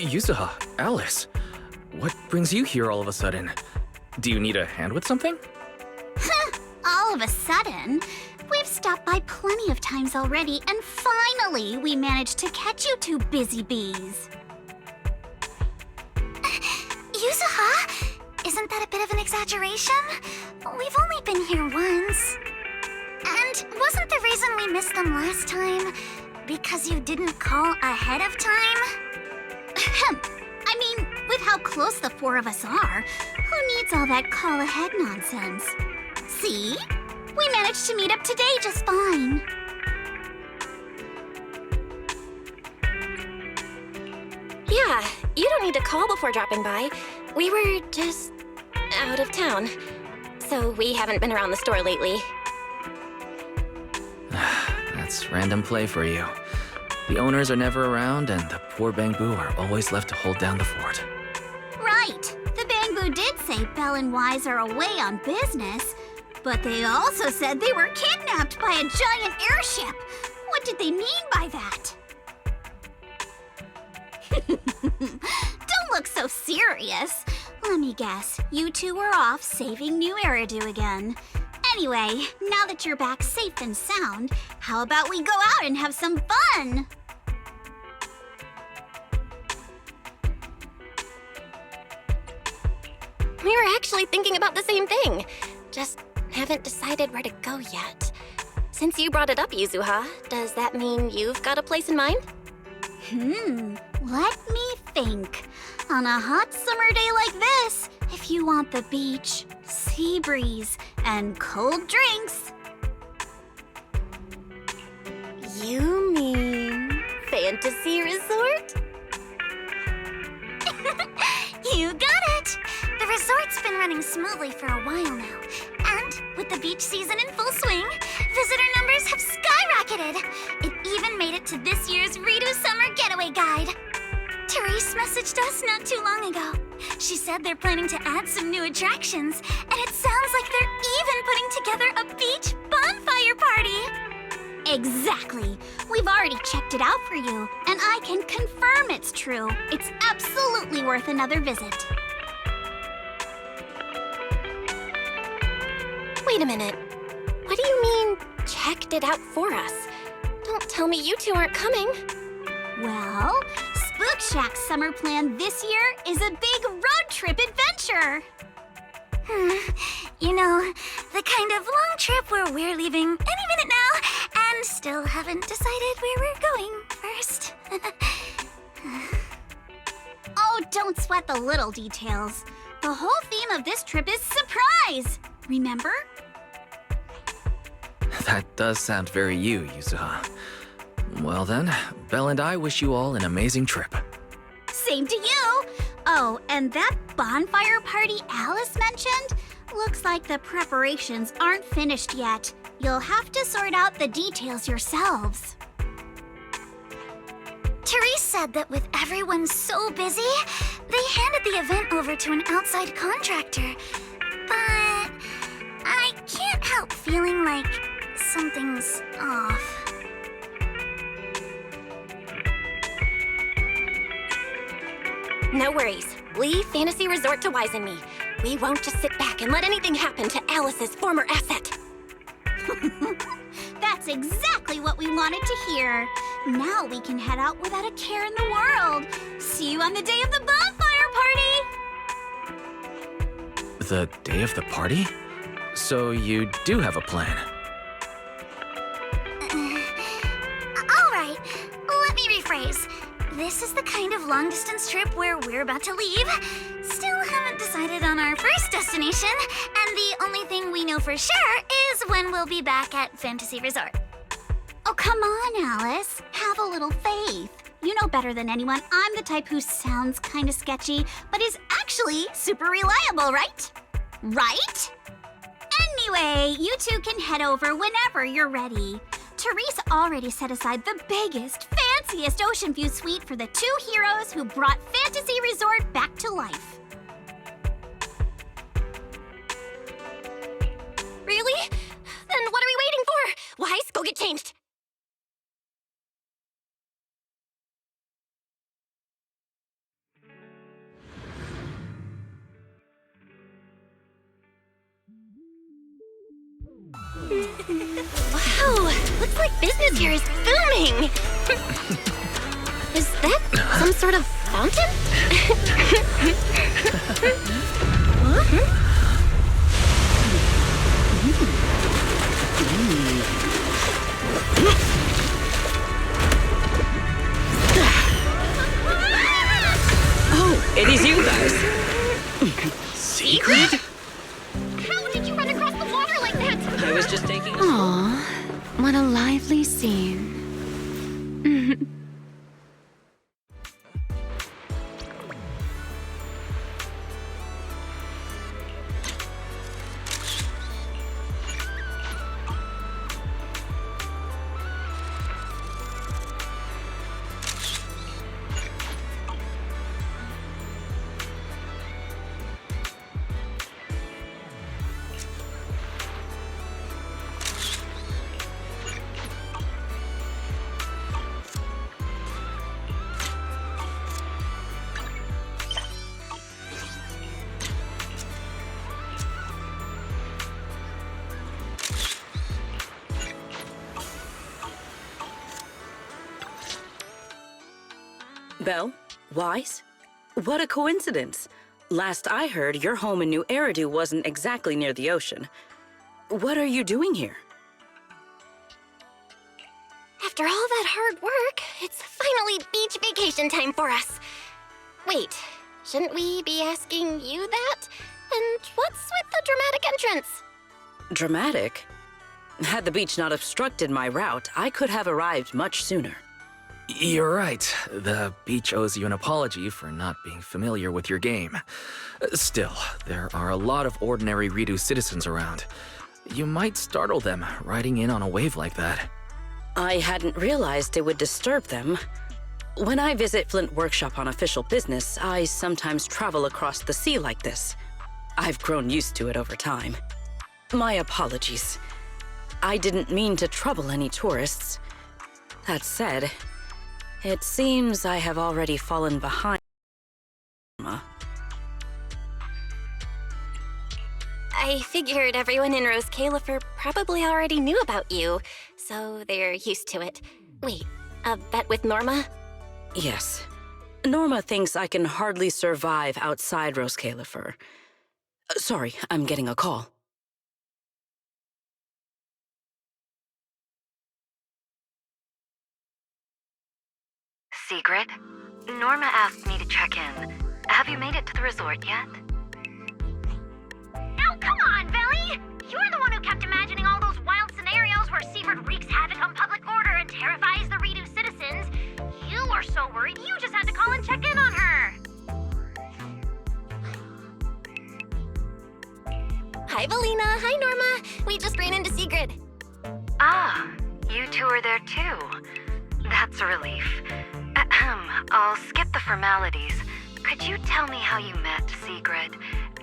Yuzuha, Alice, what brings you here all of a sudden? Do you need a hand with something? All of a sudden? We've stopped by plenty of times already, and finally we managed to catch you two busy bees. Yuzuha? Isn't that a bit of an exaggeration? We've only been here once. And wasn't the reason we missed them last time because you didn't call ahead of time? I mean, with how close the four of us are, who needs all that call ahead nonsense? See? We managed to meet up today just fine. Yeah, you don't need to call before dropping by. We were just out of town, so we haven't been around the store lately. That's random play for you. The owners are never around, and the poor Bangbu are always left to hold down the fort. Right. The Bangbu did say Belle and Wise are away on business, but they also said they were kidnapped by a giant airship. What did they mean by that? Don't look so serious. Let me guess, you two were off saving New Eridu again. Anyway, now that you're back safe and sound, how about we go out and have some fun? We were actually thinking about the same thing. Just haven't decided where to go yet. Since you brought it up, Yuzuha, does that mean you've got a place in mind? Let me think. On a hot summer day like this, if you want the beach, sea breeze, and cold drinks. You mean Fantasy Resort? You got it! The resort's been running smoothly for a while now. And with the beach season in full swing, visitor numbers have skyrocketed. It even made it to this year's Ritu Summer Getaway Guide. Therese messaged us not too long ago. She said they're planning to add some new attractions, and it sounds like they're even putting together a beach bonfire party. Exactly. We've already checked it out for you, and I can confirm it's true. It's absolutely worth another visit. Wait a minute. What do you mean, checked it out for us? Don't tell me you two aren't coming. Well, Spook Shack's summer plan this year is a big road trip adventure. You know, the kind of long trip where we're leaving any minute now and still haven't decided where we're going first. Oh, don't sweat the little details. The whole theme of this trip is surprise. Remember? That does sound very you, Yuzuha. Well then, Belle and I wish you all an amazing trip. Same to you! Oh, and that bonfire party Alice mentioned? Looks like the preparations aren't finished yet. You'll have to sort out the details yourselves. Therese said that with everyone so busy, they handed the event over to an outside contractor. But I can't help feeling like something's off. No worries. Leave Fantasy Resort to Wise and me. We won't just sit back and let anything happen to Alice's former asset. That's exactly what we wanted to hear. Now we can head out without a care in the world. See you on the day of the bonfire party! The day of the party? So you do have a plan? All right, let me rephrase. This is the kind of long-distance trip where we're about to leave. Still haven't decided on our first destination, and the only thing we know for sure is when we'll be back at Fantasy Resort. Oh, come on, Alice. Have a little faith. You know better than anyone I'm the type who sounds kind of sketchy, but is actually super reliable, right? Right? Anyway, you two can head over whenever you're ready. Therese already set aside the biggest, fanciest ocean view suite for the two heroes who brought Fantasy Resort back to life. Really? Then what are we waiting for? Wise, go get changed. Wow, looks like business here is booming. Is that some sort of fountain? Oh, it is you guys. Secret? How did you run across the water like that? I was just taking a Aw, what a lively scene. Belle? Wise? What a coincidence. Last I heard, your home in New Eridu wasn't exactly near the ocean. What are you doing here? After all that hard work, it's finally beach vacation time for us. Wait, shouldn't we be asking you that? And what's with the dramatic entrance? Dramatic? Had the beach not obstructed my route, I could have arrived much sooner. You're right. The beach owes you an apology for not being familiar with your game. Still, there are a lot of ordinary Redo citizens around. You might startle them riding in on a wave like that. I hadn't realized it would disturb them. When I visit Flint Workshop on official business, I sometimes travel across the sea like this. I've grown used to it over time. My apologies. I didn't mean to trouble any tourists. That said, it seems I have already fallen behind. I figured everyone in Rose Califer probably already knew about you, so they're used to it. Wait, a bet with Norma? Yes. Norma thinks I can hardly survive outside Rose Califer. Sorry, I'm getting a call. Sigrid? Norma asked me to check in. Have you made it to the resort yet? Oh, come on, Belly! You're the one who kept imagining all those wild scenarios where Sigrid wreaks havoc on public order and terrifies the Redo citizens. You were so worried you just had to call and check in on her. Hi, Valina. Hi, Norma. We just ran into Sigrid. Ah, you two are there too. That's a relief. I'll skip the formalities. Could you tell me how you met Sigrid,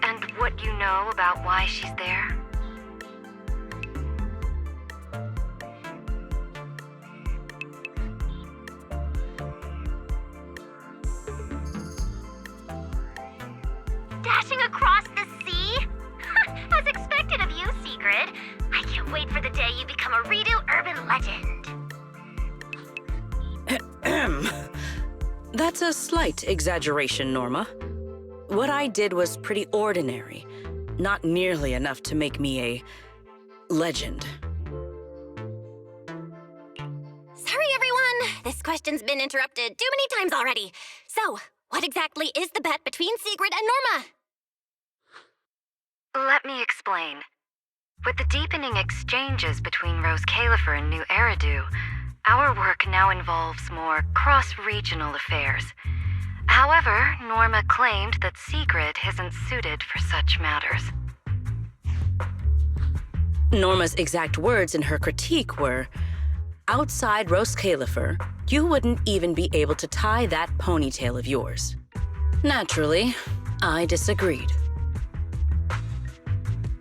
and what you know about why she's there? Dashing across the sea? As expected of you, Sigrid. I can't wait for the day you become a Redo urban legend. That's a slight exaggeration, Norma. What I did was pretty ordinary, not nearly enough to make me a legend. Sorry, everyone. This question's been interrupted too many times already. So, what exactly is the bet between Sigrid and Norma? Let me explain. With the deepening exchanges between Rose Califer and New Eridu, our work now involves more cross-regional affairs. However, Norma claimed that Sigrid isn't suited for such matters. Norma's exact words in her critique were, outside Rose Califer, you wouldn't even be able to tie that ponytail of yours. Naturally, I disagreed.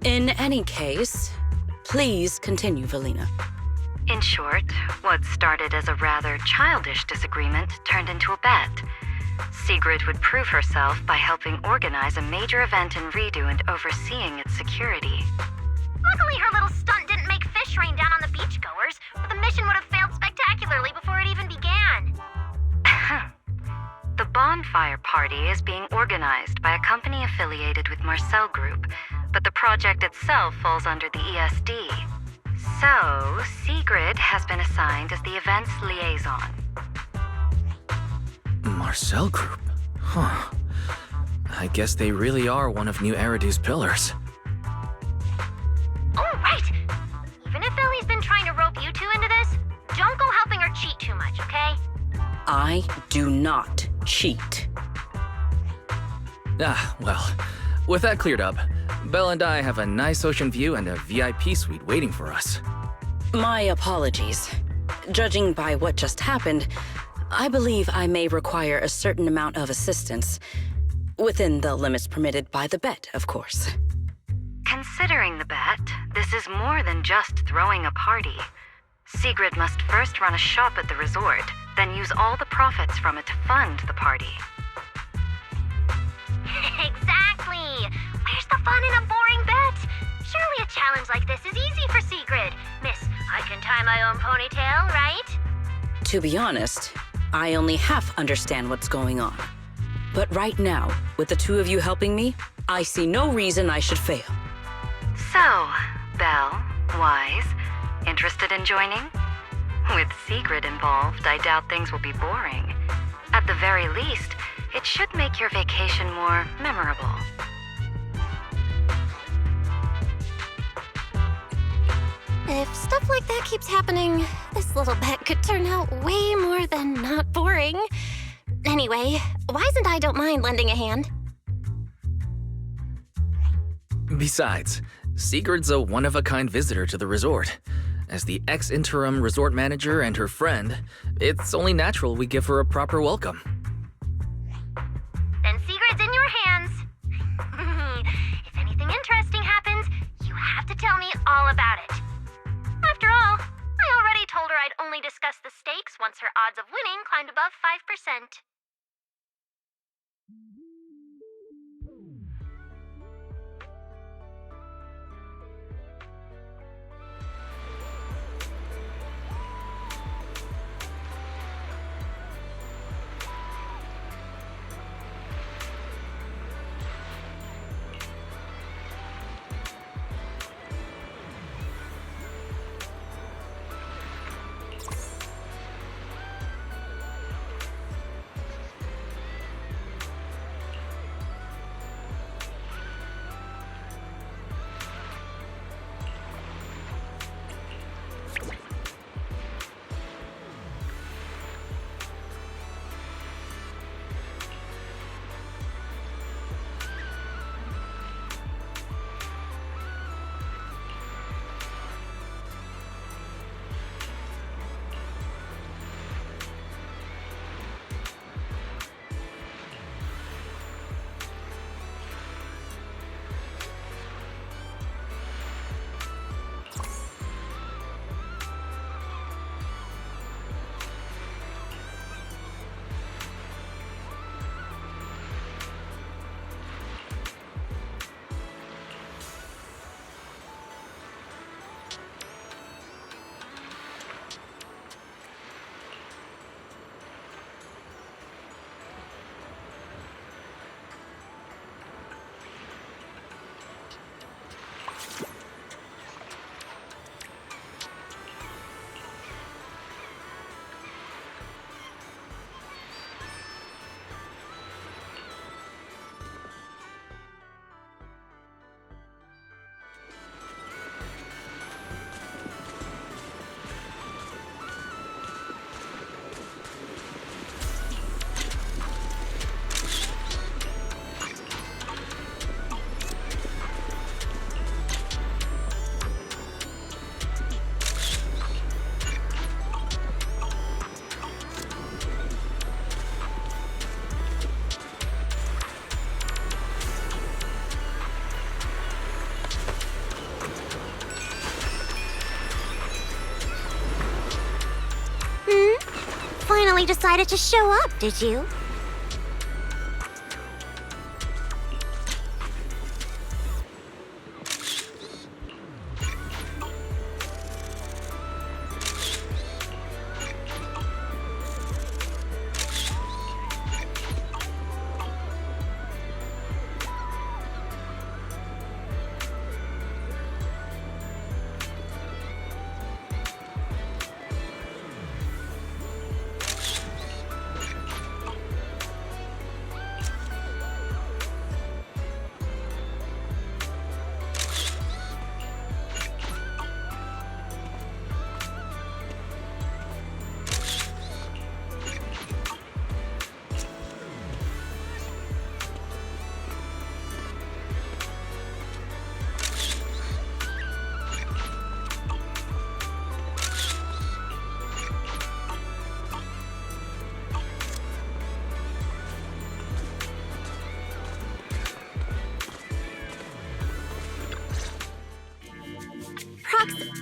In any case, please continue, Valina. In short, what started as a rather childish disagreement turned into a bet. Sigrid would prove herself by helping organize a major event in Redo and overseeing its security. Luckily, her little stunt didn't make fish to rain down on the beachgoers, or the mission would have failed spectacularly before it even began. The bonfire party is being organized by a company affiliated with Marcel Group, but the project itself falls under the ESD. So, Sigrid has been assigned as the event's liaison. Marcel Group? Huh. I guess they really are one of New Eridu's pillars. Oh, right! Even if Ellie's been trying to rope you two into this, don't go helping her cheat too much, okay? I do not cheat. Well, with that cleared up, Belle and I have a nice ocean view and a VIP suite waiting for us. My apologies. Judging by what just happened, I believe I may require a certain amount of assistance. Within the limits permitted by the bet, of course. Considering the bet, this is more than just throwing a party. Sigrid must first run a shop at the resort, then use all the profits from it to fund the party. Exactly! Where's the fun in a boring bet? Surely a challenge like this is easy for Sigrid. Miss, I can tie my own ponytail, right? To be honest, I only half understand what's going on. But right now, with the two of you helping me, I see no reason I should fail. So, Belle, Wise, interested in joining? With Sigrid involved, I doubt things will be boring. At the very least, it should make your vacation more memorable. If stuff like that keeps happening, this little bet could turn out way more than not boring. Anyway, Wise and I don't mind lending a hand. Besides, Sigrid's a one-of-a-kind visitor to the resort. As the ex-interim resort manager and her friend, it's only natural we give her a proper welcome. Then Sigrid's in your hands. If anything interesting happens, you have to tell me all about it. After all, I already told her I'd only discuss the stakes once her odds of winning climbed above 5%. Finally decided to show up, did you?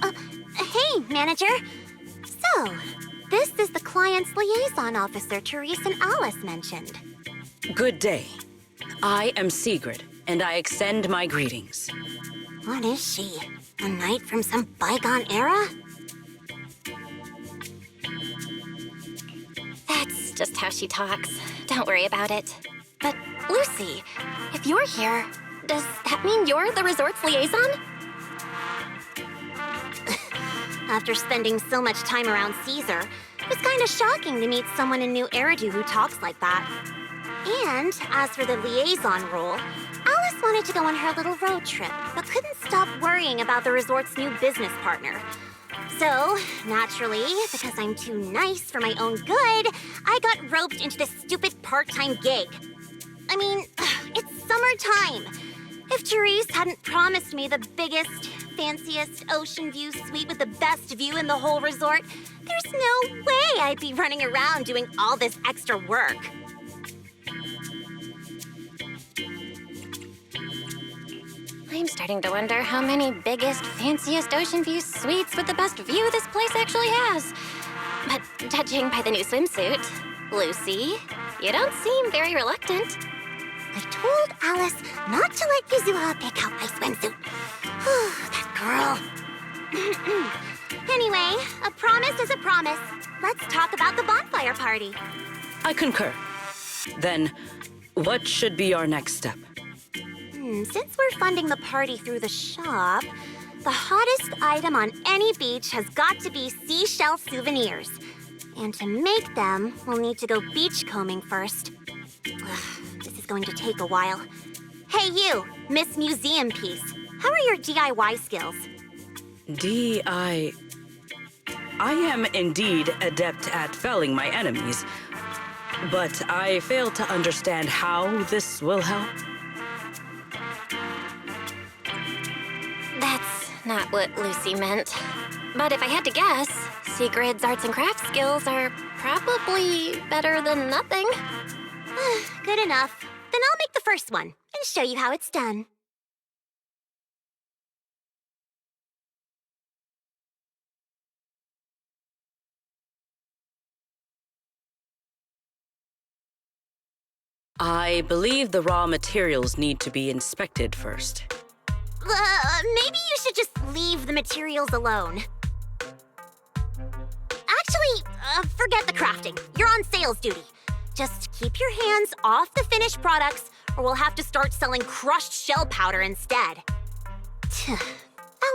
Hey, manager. So, this is the client's liaison officer Therese and Alice mentioned. Good day. I am Sigrid, and I extend my greetings. What is she? A knight from some bygone era? That's just how she talks. Don't worry about it. But, Lucy, if you're here, does that mean you're the resort's liaison? After spending so much time around Caesar, it's kind of shocking to meet someone in New Eridu who talks like that. And as for the liaison role, Alice wanted to go on her little road trip, but couldn't stop worrying about the resort's new business partner. So, naturally, because I'm too nice for my own good, I got roped into this stupid part-time gig. I mean, it's summertime. If Therese hadn't promised me the biggest, fanciest ocean view suite with the best view in the whole resort, there's no way I'd be running around doing all this extra work. I'm starting to wonder how many biggest, fanciest ocean view suites with the best view this place actually has. But judging by the new swimsuit, Lucy, you don't seem very reluctant. I told Alice not to let Yuzuha pick out my swimsuit. That girl. Anyway, a promise is a promise. Let's talk about the bonfire party. I concur. Then, what should be our next step? Since we're funding the party through the shop, the hottest item on any beach has got to be seashell souvenirs. And to make them, we'll need to go beachcombing first. This is going to take a while. Hey you, Miss Museum Piece. How are your DIY skills? I am indeed adept at felling my enemies, but I fail to understand how this will help. That's not what Lucy meant. But if I had to guess, Sigrid's arts and crafts skills are probably better than nothing. Good enough. Then I'll make the first one and show you how it's done. I believe the raw materials need to be inspected first. Maybe you should just leave the materials alone. Actually, forget the crafting. You're on sales duty. Just keep your hands off the finished products, or we'll have to start selling crushed shell powder instead.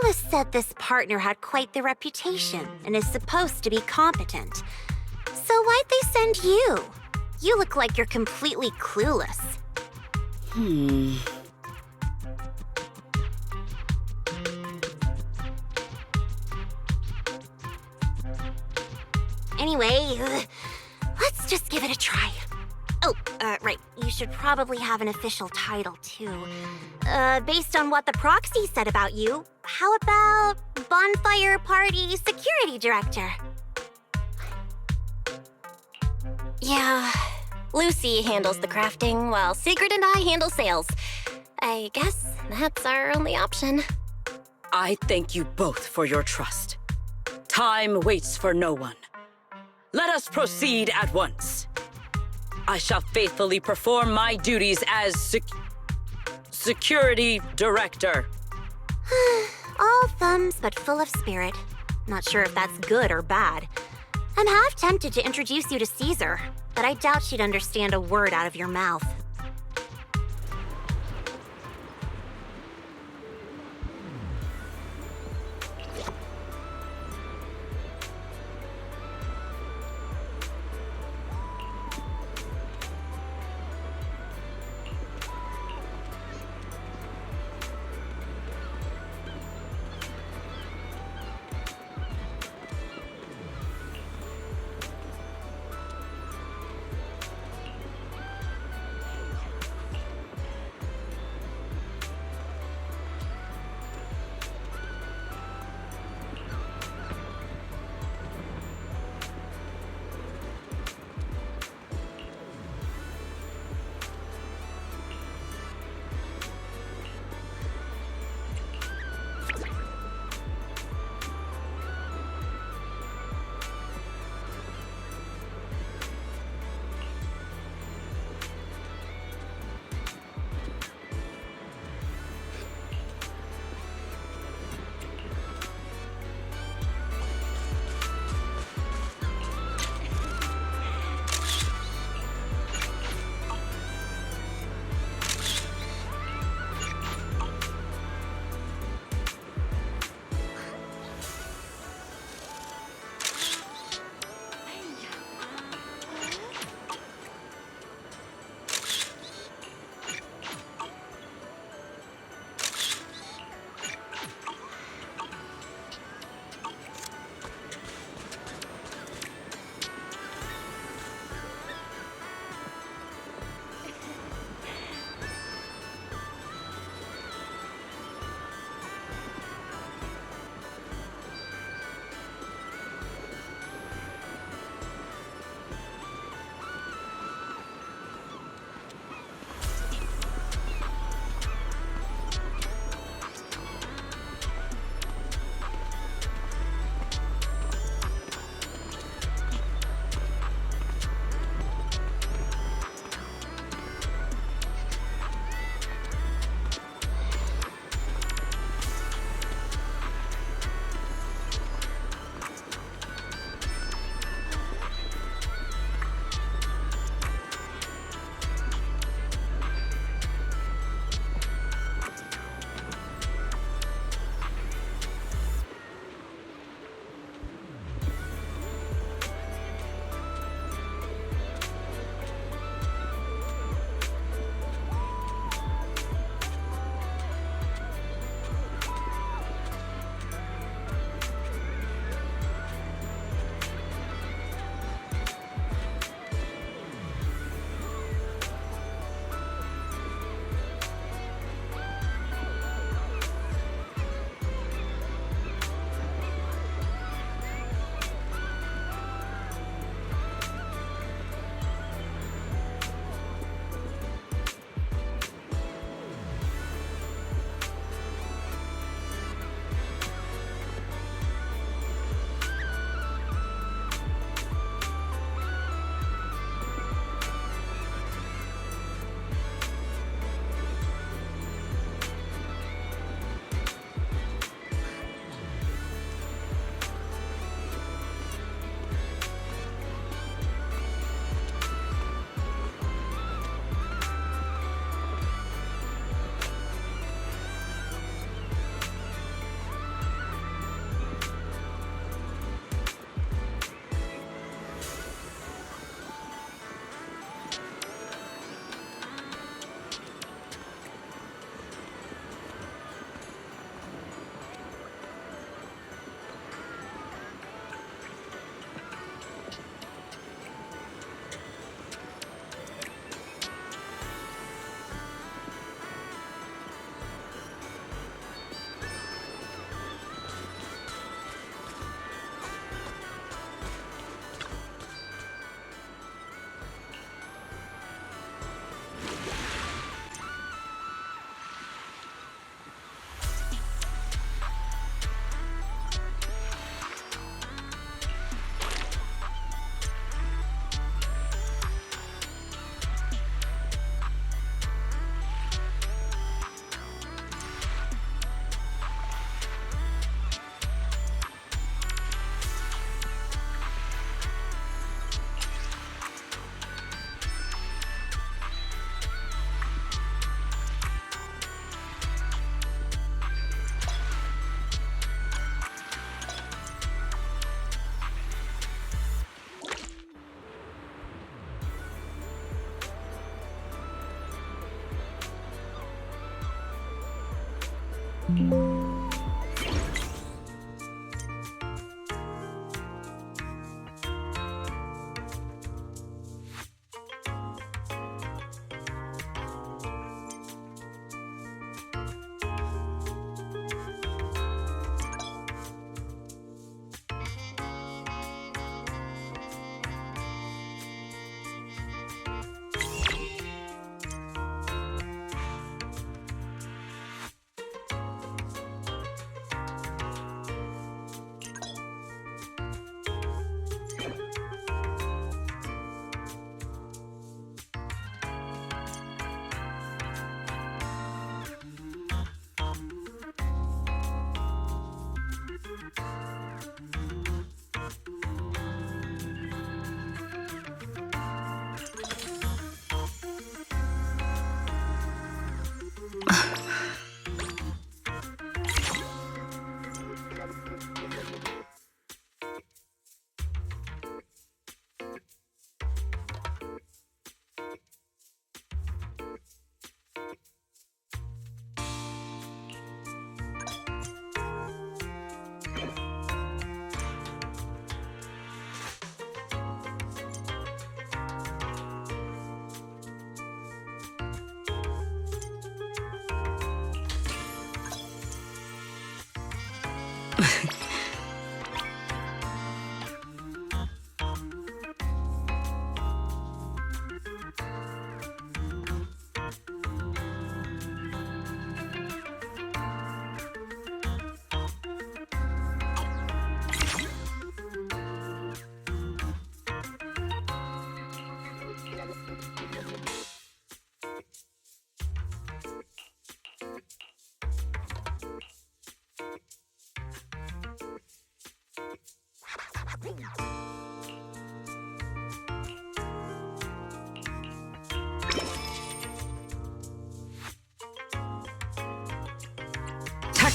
Alice said this partner had quite the reputation and is supposed to be competent. So why'd they send you? You look like you're completely clueless. Anyway, let's just give it a try. Oh, right. You should probably have an official title, too. Based on what the proxy said about you, how about Bonfire Party Security Director? Yeah, Lucy handles the crafting while Sigrid and I handle sales. I guess that's our only option. I thank you both for your trust. Time waits for no one. Let us proceed at once. I shall faithfully perform my duties as security director. All thumbs but full of spirit. Not sure if that's good or bad. I'm half tempted to introduce you to Caesar, but I doubt she'd understand a word out of your mouth.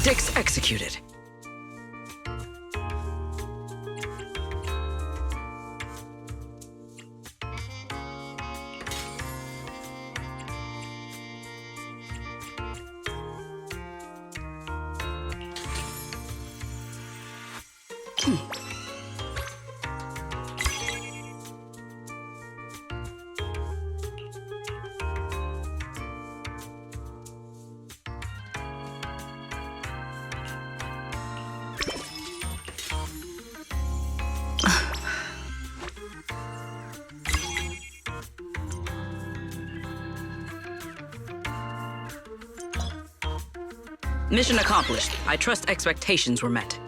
Tactics executed. Mission accomplished. I trust expectations were met.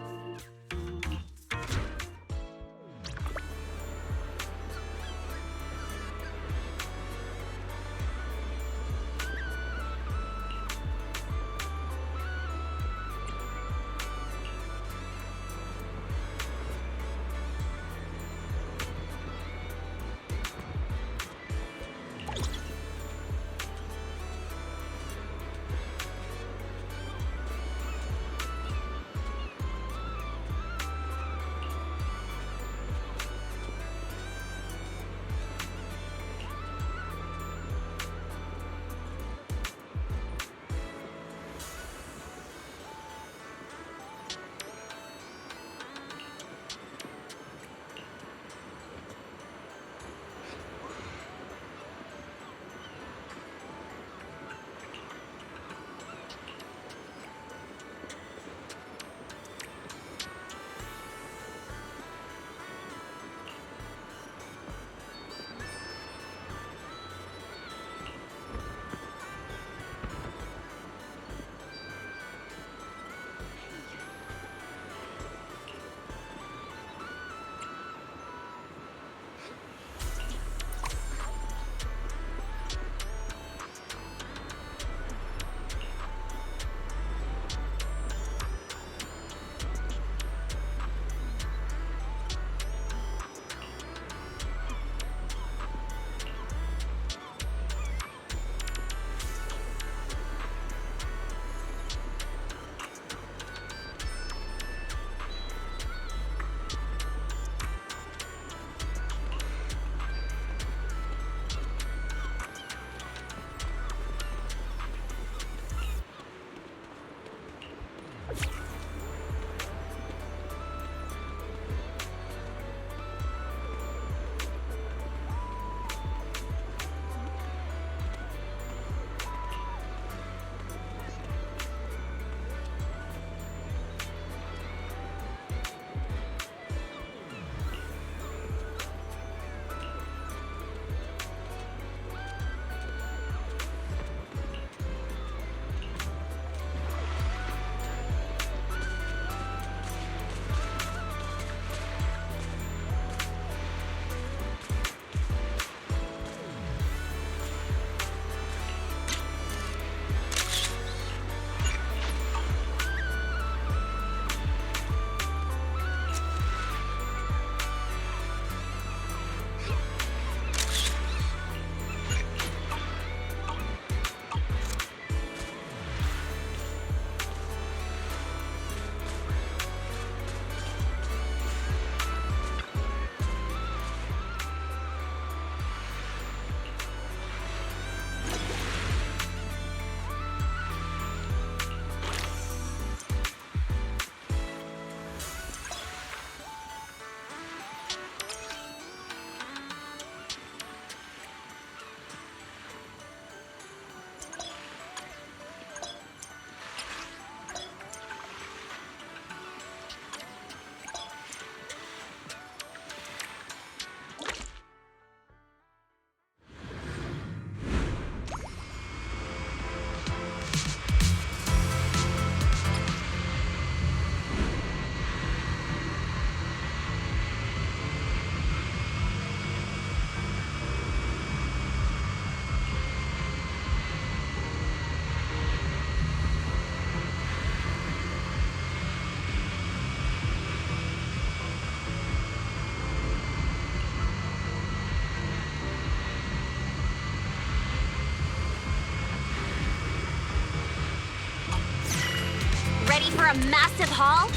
a massive haul?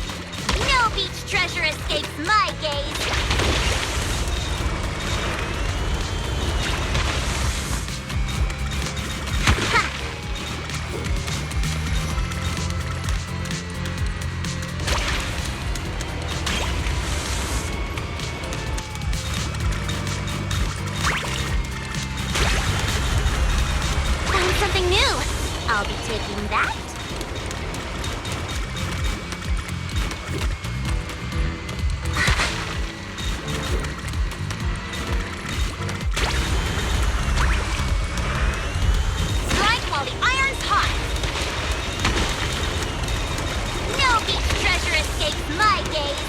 No beach treasure escapes my gaze. Found something new. I'll be taking that. Strike while the iron's hot. No beach treasure escapes my gaze.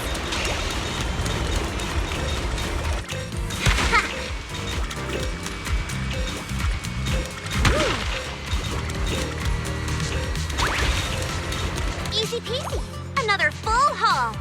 Easy peasy. Another full haul.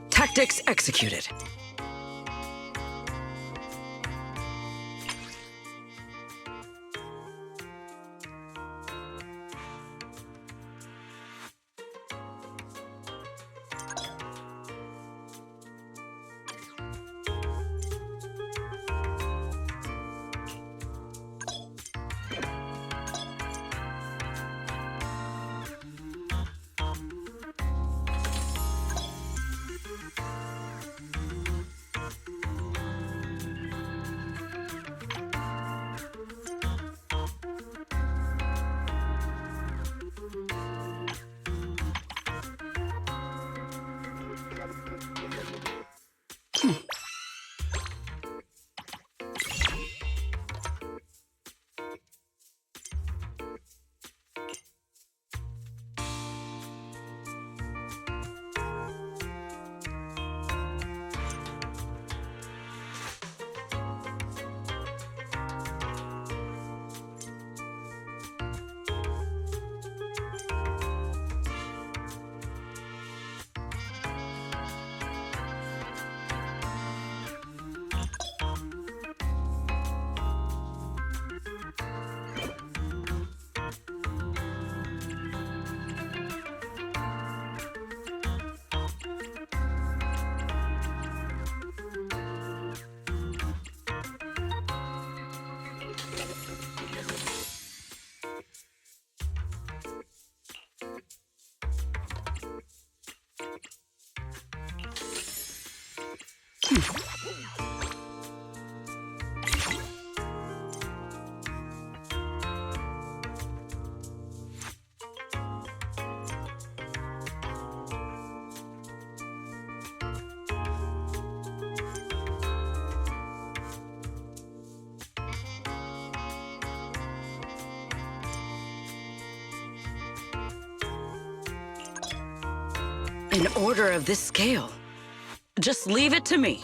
Tactics executed. An order of this scale. Just leave it to me.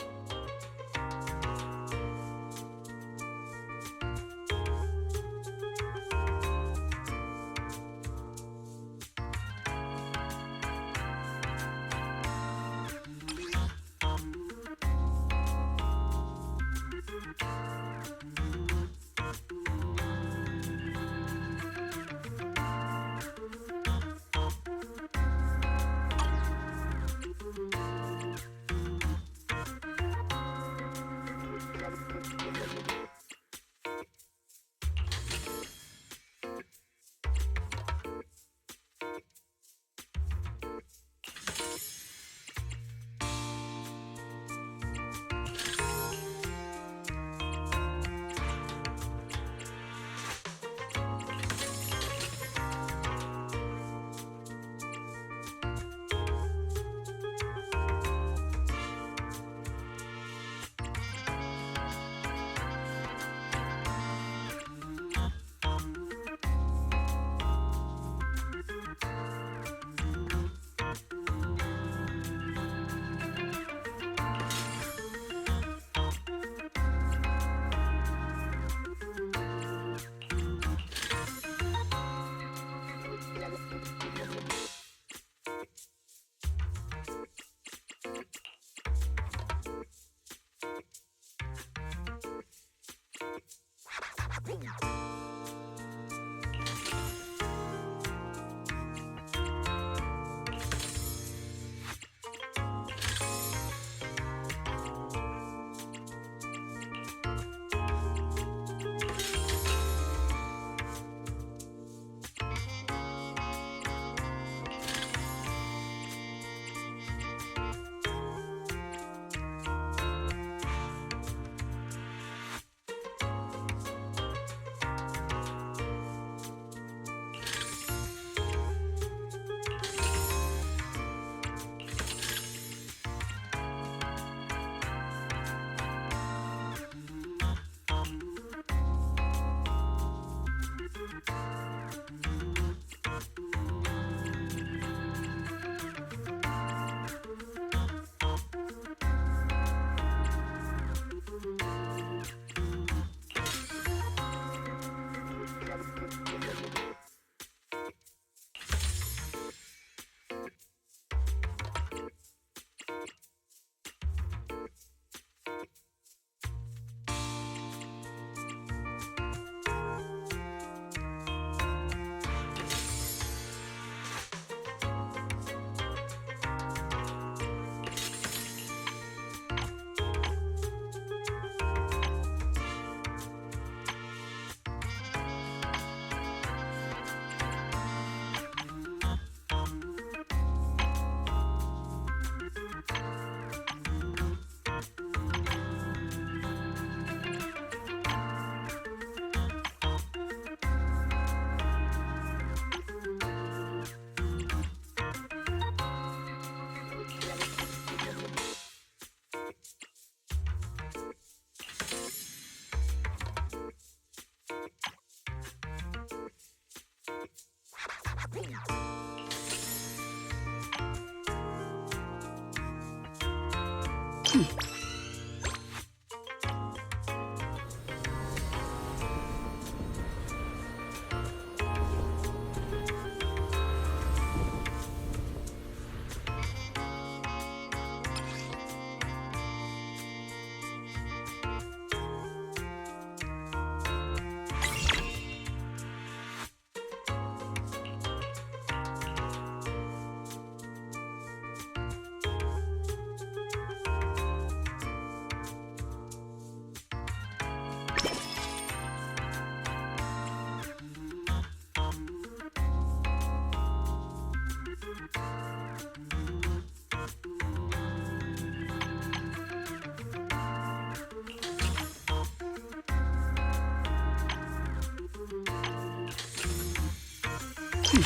We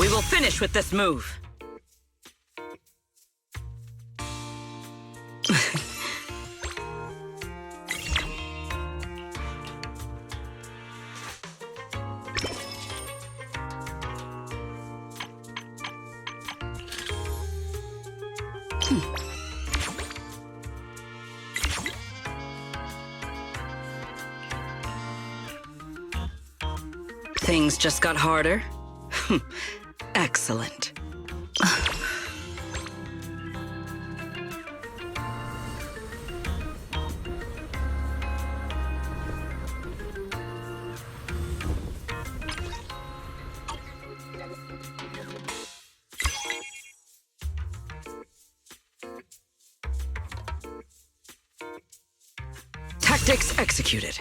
will finish with this move. Things just got harder? Excellent. Tactics executed.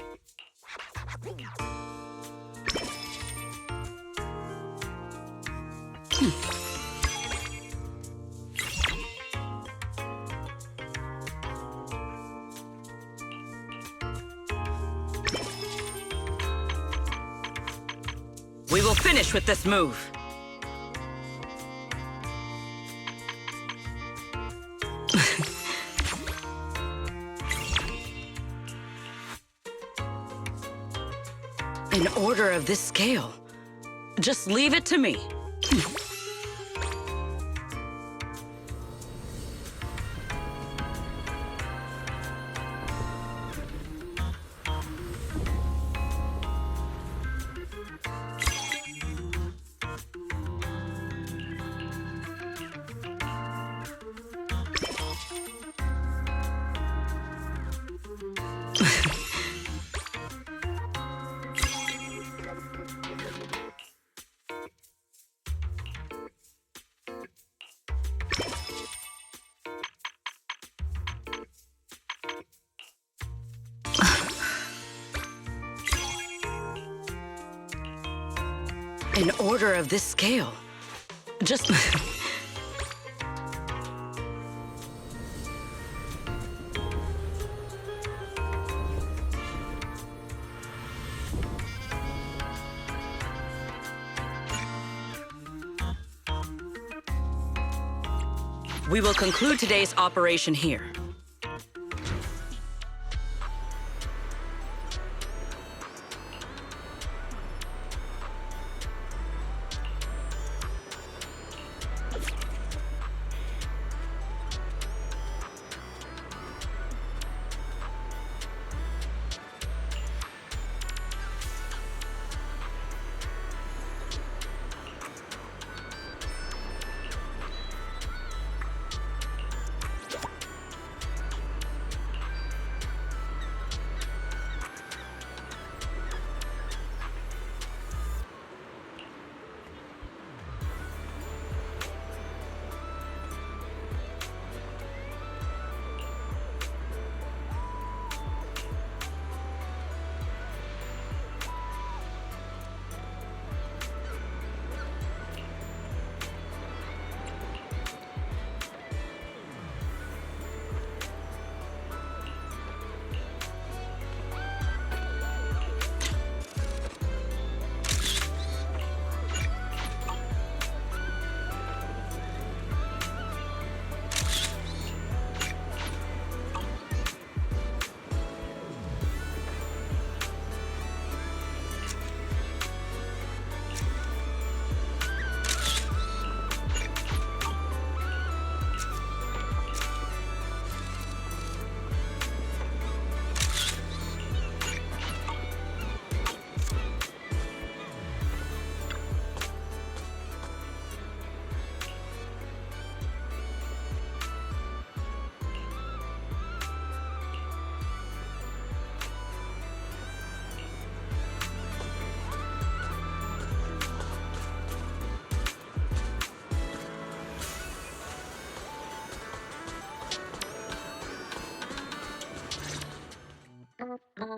We will finish with this move. An order of this scale. Just leave it to me. An order of this scale. Just... We will conclude today's operation here.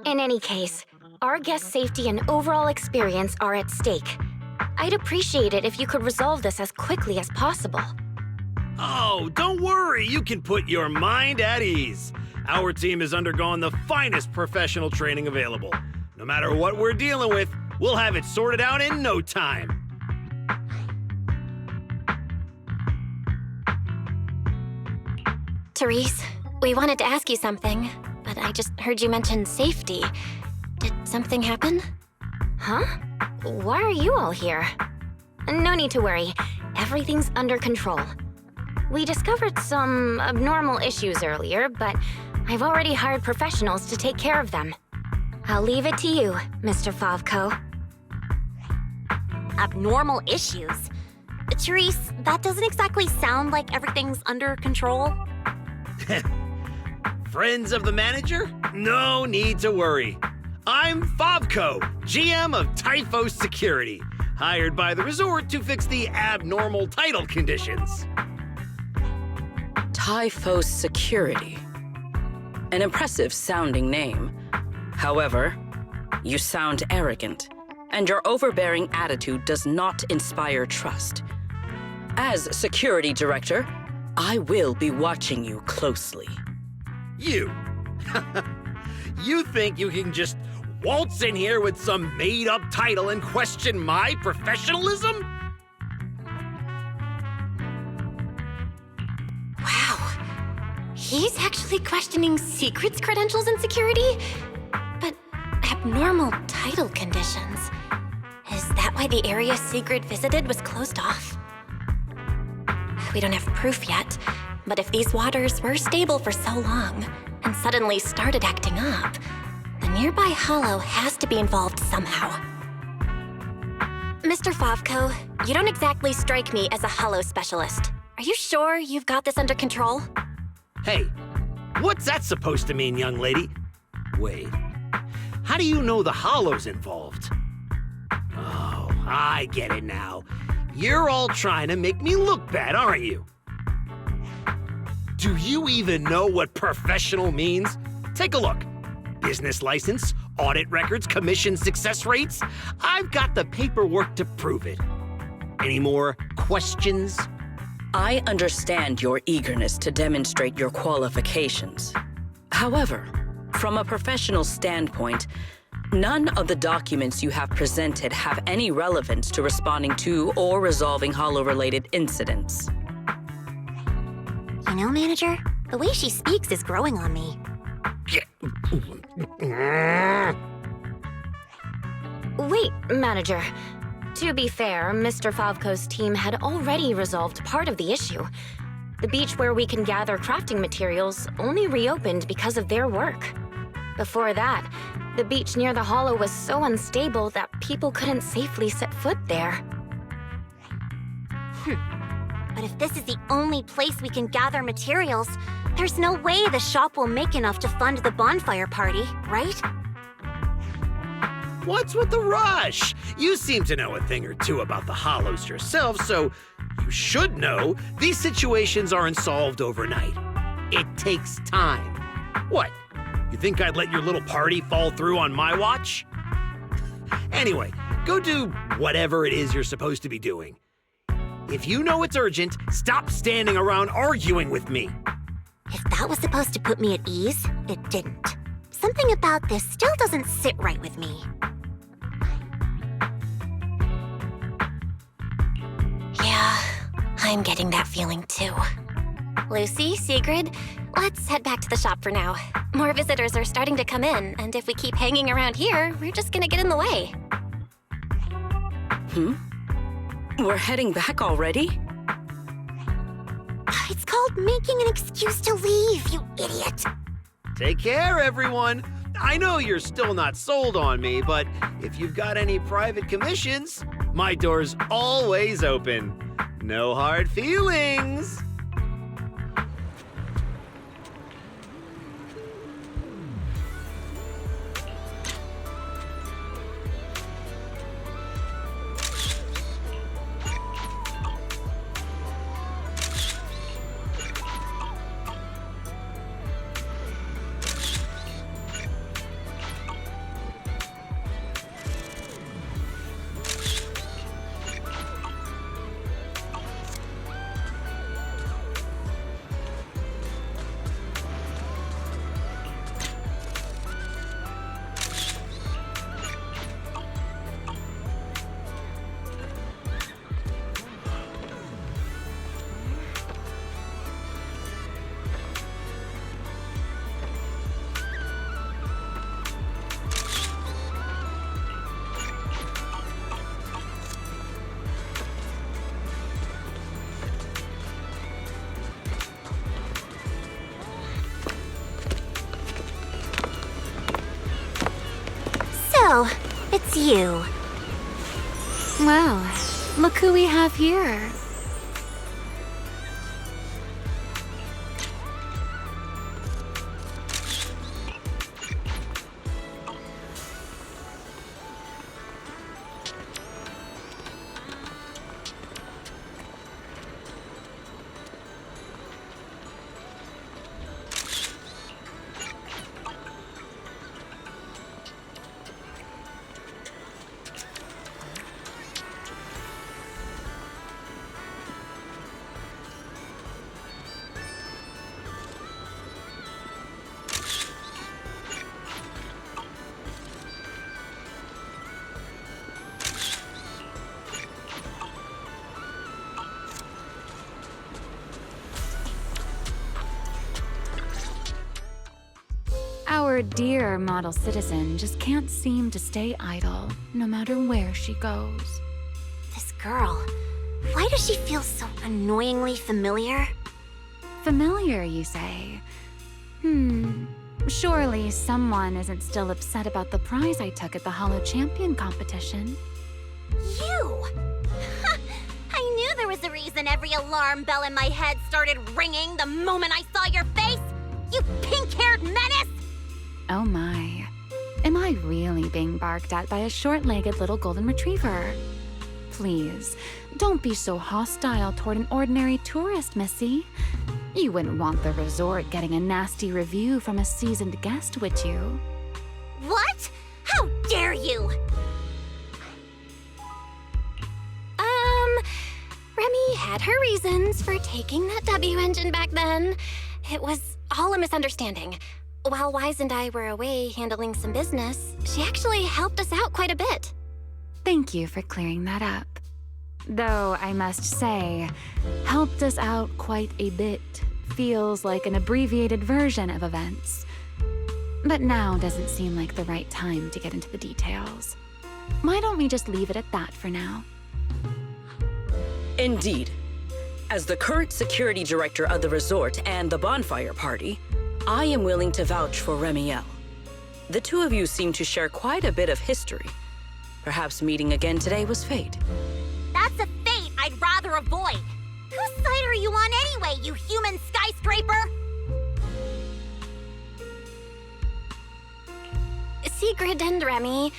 In any case, our guest safety and overall experience are at stake. I'd appreciate it if you could resolve this as quickly as possible. Oh, don't worry. You can put your mind at ease. Our team has undergone the finest professional training available. No matter what we're dealing with, we'll have it sorted out in no time. Therese, we wanted to ask you something, but I just heard you mention safety. Did something happen? Huh? Why are you all here? No need to worry. Everything's under control. We discovered some abnormal issues earlier, but I've already hired professionals to take care of them. I'll leave it to you, Mr. Favko. Abnormal issues? Therese, that doesn't exactly sound like everything's under control. Friends of the manager? No need to worry. I'm Favko, GM of Typhos Security, hired by the resort to fix the abnormal title conditions. Typhos Security. An impressive sounding name. However, you sound arrogant, and your overbearing attitude does not inspire trust. As security director, I will be watching you closely. You? You think you can just waltz in here with some made-up title and question my professionalism? Wow. He's actually questioning secrets credentials and security? But abnormal title conditions. Is that why the area Sigrid visited was closed off? We don't have proof yet, but if these waters were stable for so long and suddenly started acting up, the nearby hollow has to be involved somehow. Mr. Favko, you don't exactly strike me as a hollow specialist. Are you sure you've got this under control? Hey, what's that supposed to mean, young lady? Wait, how do you know the hollow's involved? Oh, I get it now. You're all trying to make me look bad, aren't you? Do you even know what professional means? Take a look. Business license, audit records, commission success rates. I've got the paperwork to prove it. Any more questions? I understand your eagerness to demonstrate your qualifications. However, from a professional standpoint, none of the documents you have presented have any relevance to responding to or resolving Hollow-related incidents. You know, Manager, the way she speaks is growing on me. Wait, Manager. To be fair, Mr. Favko's team had already resolved part of the issue. The beach where we can gather crafting materials only reopened because of their work. Before that, the beach near the hollow was so unstable that people couldn't safely set foot there. But if this is the only place we can gather materials, there's no way the shop will make enough to fund the bonfire party, right? What's with the rush? You seem to know a thing or two about the hollows yourself, so you should know these situations aren't solved overnight. It takes time. What? You think I'd let your little party fall through on my watch? Anyway, go do whatever it is you're supposed to be doing. If you know it's urgent, stop standing around arguing with me. If that was supposed to put me at ease, it didn't. Something about this still doesn't sit right with me. Yeah, I'm getting that feeling too. Lucy, Sigrid, let's head back to the shop for now. More visitors are starting to come in, and if we keep hanging around here, we're just gonna get in the way. We're heading back already? It's called making an excuse to leave, you idiot. Take care, everyone. I know you're still not sold on me, but if you've got any private commissions, my door's always open. No hard feelings. So, it's you. Well, look who we have here. Our dear model citizen just can't seem to stay idle, no matter where she goes. This girl, why does she feel so annoyingly familiar? Familiar, you say? Surely someone isn't still upset about the prize I took at the Hollow Champion competition. You! I knew there was a reason every alarm bell in my head started ringing the moment I saw your face! You pink-haired menace! Oh my. Am I really being barked at by a short-legged little golden retriever? Please, don't be so hostile toward an ordinary tourist, Missy. You wouldn't want the resort getting a nasty review from a seasoned guest, would you? What? How dare you! Remy had her reasons for taking that W engine back then. It was all a misunderstanding. While Wise and I were away handling some business, she actually helped us out quite a bit. Thank you for clearing that up. Though I must say, helped us out quite a bit feels like an abbreviated version of events. But now doesn't seem like the right time to get into the details. Why don't we just leave it at that for now? Indeed. As the current security director of the resort and the bonfire party, I am willing to vouch for Remiel. The two of you seem to share quite a bit of history. Perhaps meeting again today was fate. That's a fate I'd rather avoid. Whose side are you on anyway, you human skyscraper? Sigrid and Remy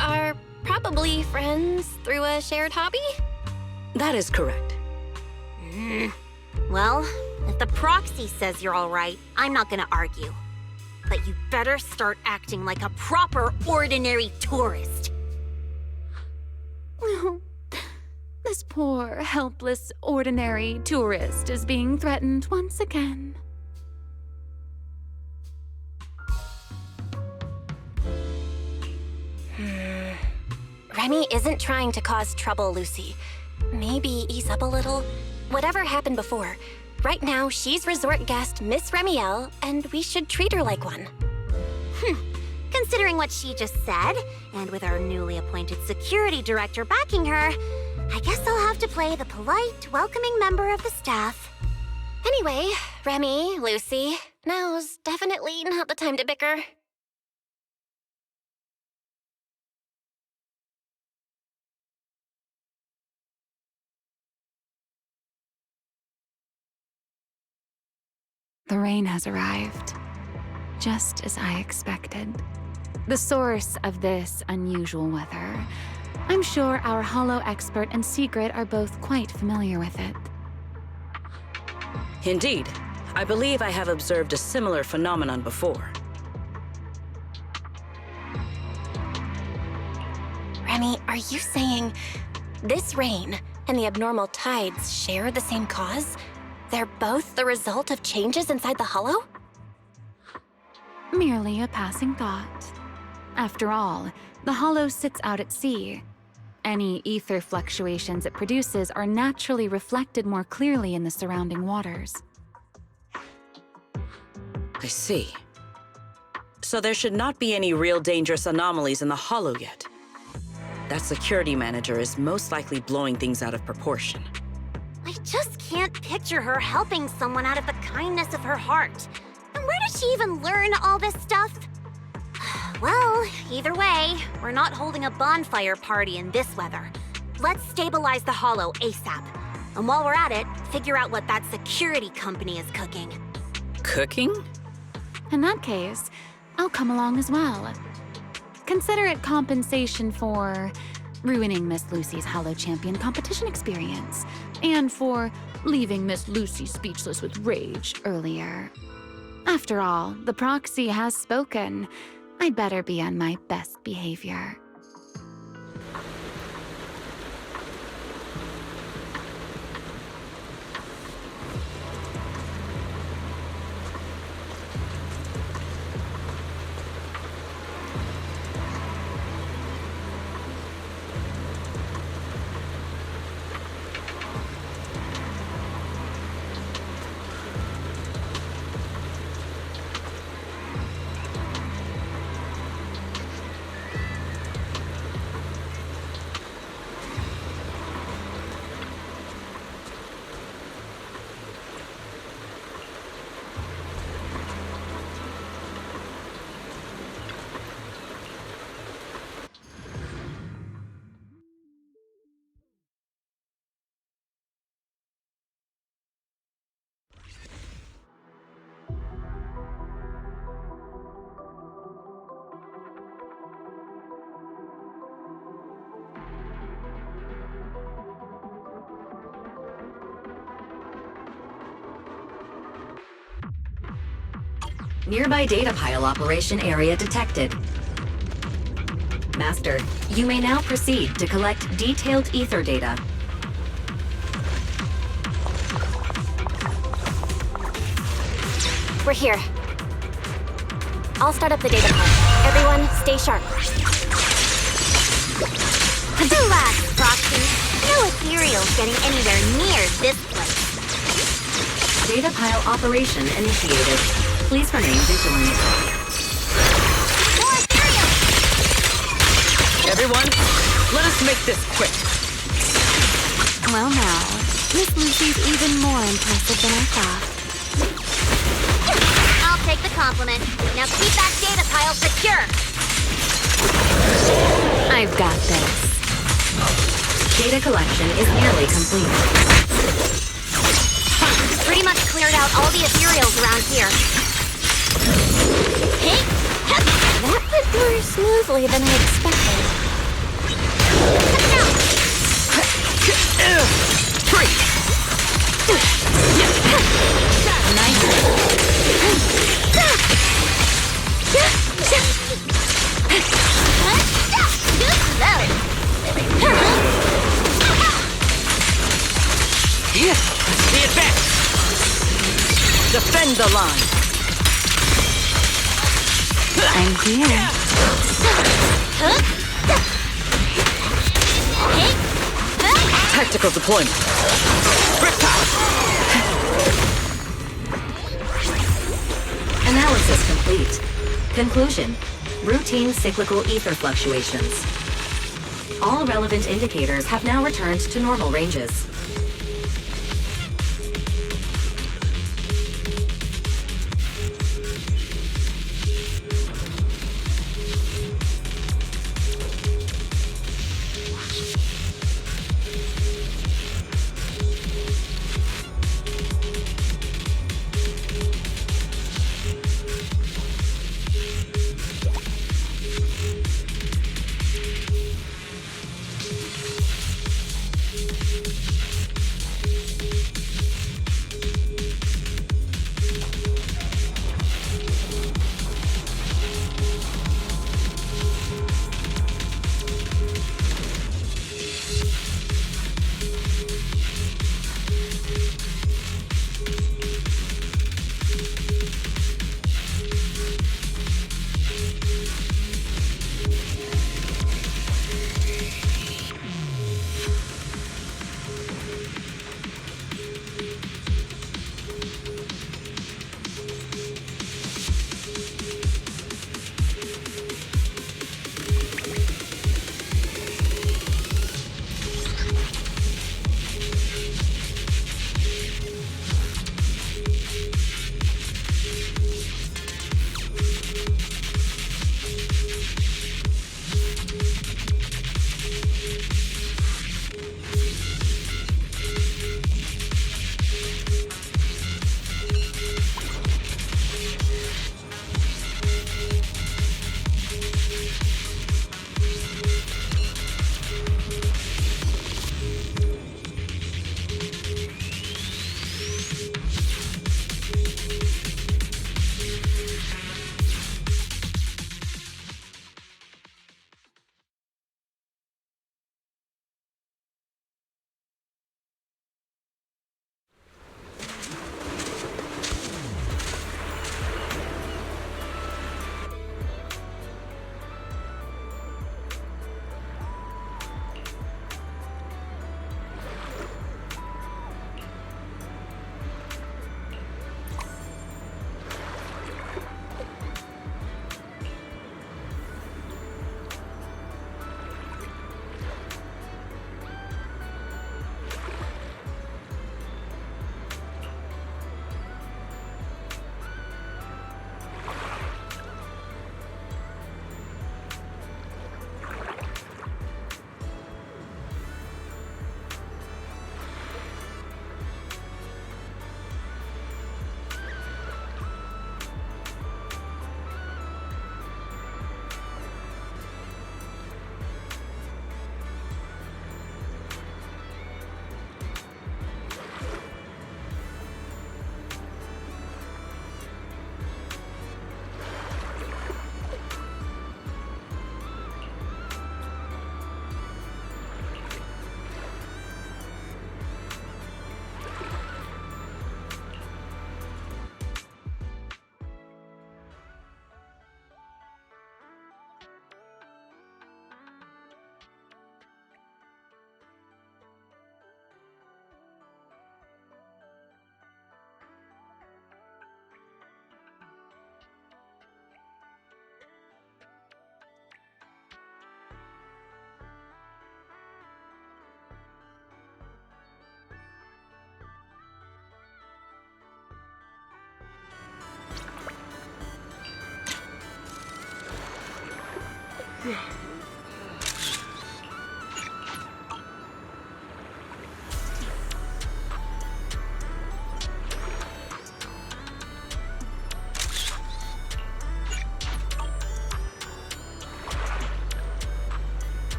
are probably friends through a shared hobby? That is correct. Well, if the proxy says you're all right, I'm not gonna argue. But you better start acting like a proper, ordinary tourist. This poor, helpless, ordinary tourist is being threatened once again. Remy isn't trying to cause trouble, Lucy. Maybe ease up a little. Whatever happened before, right now she's resort guest Miss Remiel, and we should treat her like one. Considering what she just said, and with our newly appointed security director backing her, I guess I'll have to play the polite, welcoming member of the staff. Anyway, Remy, Lucy, now's definitely not the time to bicker. The rain has arrived, just as I expected. The source of this unusual weather. I'm sure our Hollow expert and Sigrid are both quite familiar with it. Indeed. I believe I have observed a similar phenomenon before. Remy, are you saying this rain and the abnormal tides share the same cause? They're both the result of changes inside the Hollow? Merely a passing thought. After all, the Hollow sits out at sea. Any ether fluctuations it produces are naturally reflected more clearly in the surrounding waters. I see. So there should not be any real dangerous anomalies in the Hollow yet. That security manager is most likely blowing things out of proportion. I just can't picture her helping someone out of the kindness of her heart. And where did she even learn all this stuff? Well, either way, we're not holding a bonfire party in this weather. Let's stabilize the hollow ASAP. And while we're at it, figure out what that security company is cooking. Cooking? In that case, I'll come along as well. Consider it compensation for ruining Miss Lucy's Hollow Champion competition experience, and for leaving Miss Lucy speechless with rage earlier. After all, the proxy has spoken. I'd better be on my best behavior. Nearby data pile operation area detected. Master, you may now proceed to collect detailed ether data. We're here. I'll start up the data pile. Everyone, stay sharp. Relax, Proxy. No ethereal's getting anywhere near this place. Data pile operation initiated. Please remain vigilant. More ethereal! Everyone, let us make this quick. Well now, Miss Lucy's even more impressive than I thought. I'll take the compliment. Now keep that data pile secure. I've got this. Data collection is nearly complete. Pretty much cleared out all the ethereals around here. Hey! That went more smoothly than I expected. The advance! Defend the line! I'm here. Tactical deployment. Analysis complete. Conclusion. Routine cyclical ether fluctuations. All relevant indicators have now returned to normal ranges.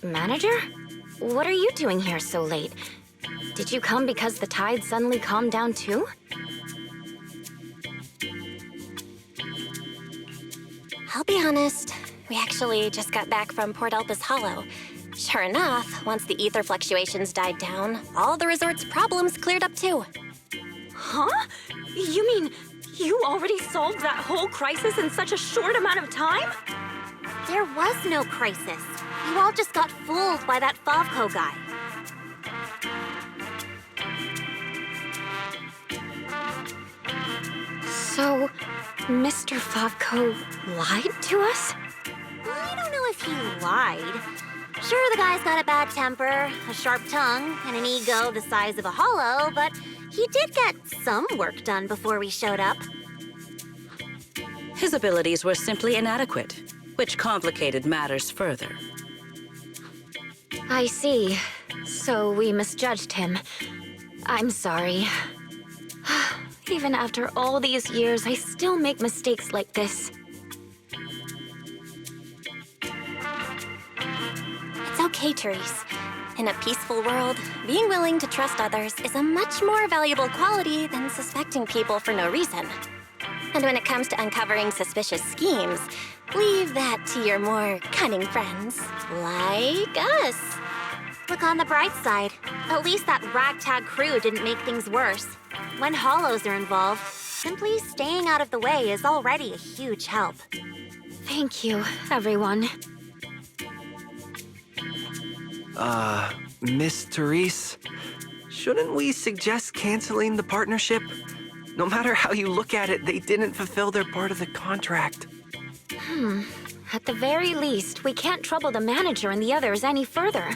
Manager? What are you doing here so late? Did you come because the tide suddenly calmed down too? I'll be honest, we actually just got back from Port Elpis Hollow. Sure enough, once the ether fluctuations died down, all the resort's problems cleared up too. Huh? You mean you already solved that whole crisis in such a short amount of time? There was no crisis. You all just got fooled by that Favco guy. So, Mr. Favco lied to us? I don't know if he lied. Sure, the guy's got a bad temper, a sharp tongue, and an ego the size of a hollow, but he did get some work done before we showed up. His abilities were simply inadequate, which complicated matters further. I see. So we misjudged him. I'm sorry. Even after all these years, I still make mistakes like this. It's okay, Therese. In a peaceful world, being willing to trust others is a much more valuable quality than suspecting people for no reason. And when it comes to uncovering suspicious schemes, leave that to your more cunning friends, like us. Look on the bright side. At least that ragtag crew didn't make things worse. When hollows are involved, simply staying out of the way is already a huge help. Thank you, everyone. Miss Therese, shouldn't we suggest canceling the partnership? No matter how you look at it, they didn't fulfill their part of the contract. At the very least, we can't trouble the manager and the others any further.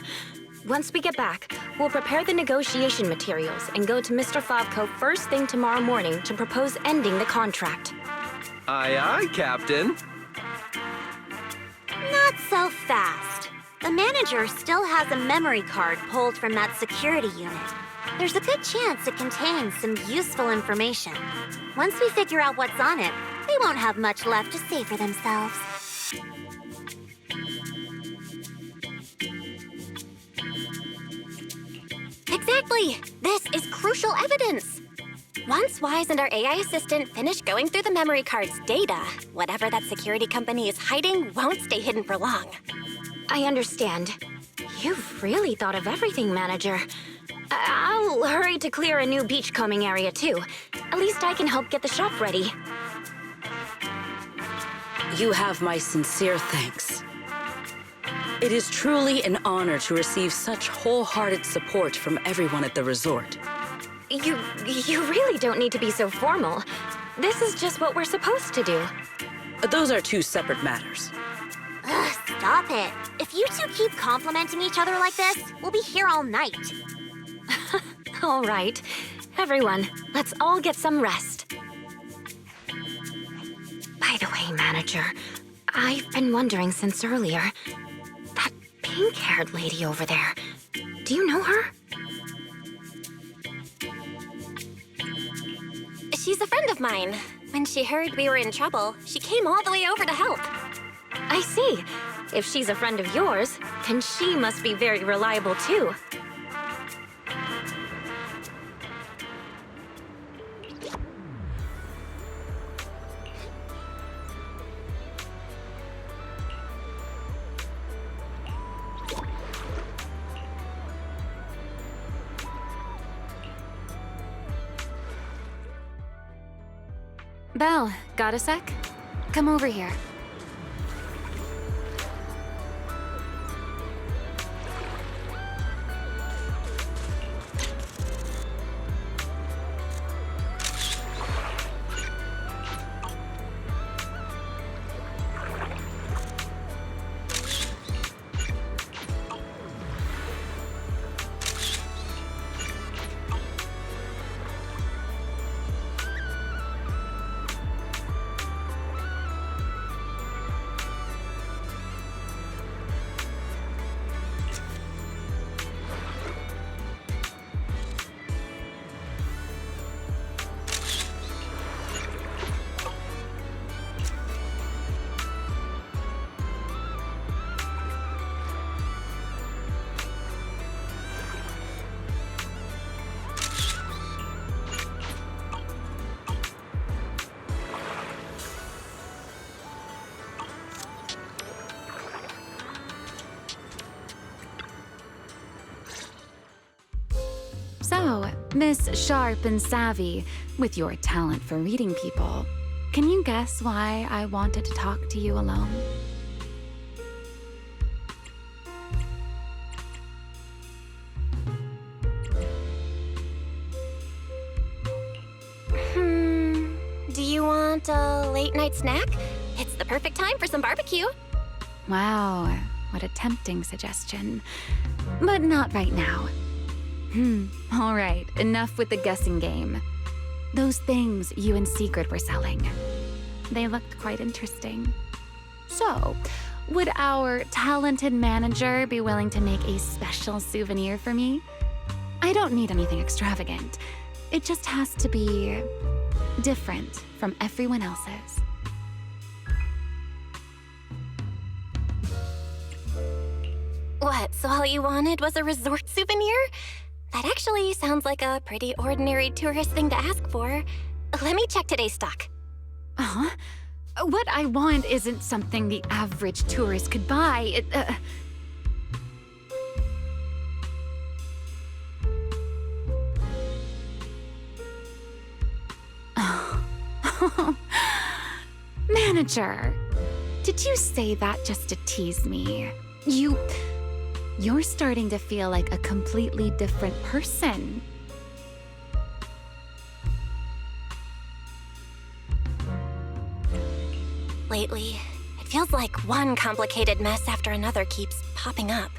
Once we get back, we'll prepare the negotiation materials and go to Mr. Favco first thing tomorrow morning to propose ending the contract. Aye, aye, Captain. Not so fast. The manager still has a memory card pulled from that security unit. There's a good chance it contains some useful information. Once we figure out what's on it, they won't have much left to say for themselves. Exactly! This is crucial evidence! Once Wise and our AI assistant finish going through the memory card's data, whatever that security company is hiding won't stay hidden for long. I understand. You've really thought of everything, Manager. I'll hurry to clear a new beachcombing area, too. At least I can help get the shop ready. You have my sincere thanks. It is truly an honor to receive such wholehearted support from everyone at the resort. You really don't need to be so formal. This is just what we're supposed to do. Those are two separate matters. Ugh, stop it. If you two keep complimenting each other like this, we'll be here all night. All right. Everyone, let's all get some rest. By the way, manager, I've been wondering since earlier. That pink-haired lady over there, do you know her? She's a friend of mine. When she heard we were in trouble, she came all the way over to help. I see. If she's a friend of yours, then she must be very reliable too. Belle, got a sec? Come over here. So, Miss Sharp and Savvy, with your talent for reading people, can you guess why I wanted to talk to you alone? Do you want a late-night snack? It's the perfect time for some barbecue. Wow, what a tempting suggestion. But not right now. All right, enough with the guessing game. Those things you and Secret were selling. They looked quite interesting. So, would our talented manager be willing to make a special souvenir for me? I don't need anything extravagant. It just has to be different from everyone else's. What, so all you wanted was a resort souvenir? That actually sounds like a pretty ordinary tourist thing to ask for. Let me check today's stock. Uh-huh. What I want isn't something the average tourist could buy. Manager, did you say that just to tease me? You're starting to feel like a completely different person. Lately, it feels like one complicated mess after another keeps popping up.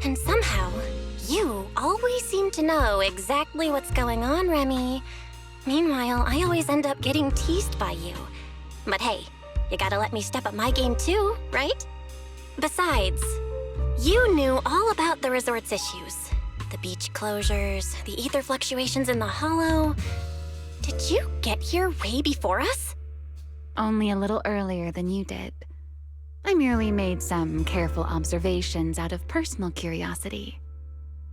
And somehow, you always seem to know exactly what's going on, Remy. Meanwhile, I always end up getting teased by you. But hey, you gotta let me step up my game too, right? Besides, you knew all about the resort's issues. The beach closures, the ether fluctuations in the hollow. Did you get here way before us? Only a little earlier than you did. I merely made some careful observations out of personal curiosity.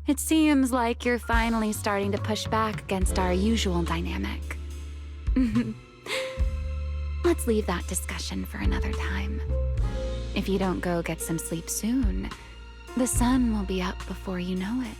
It seems like you're finally starting to push back against our usual dynamic. Let's leave that discussion for another time. If you don't go get some sleep soon, the sun will be up before you know it.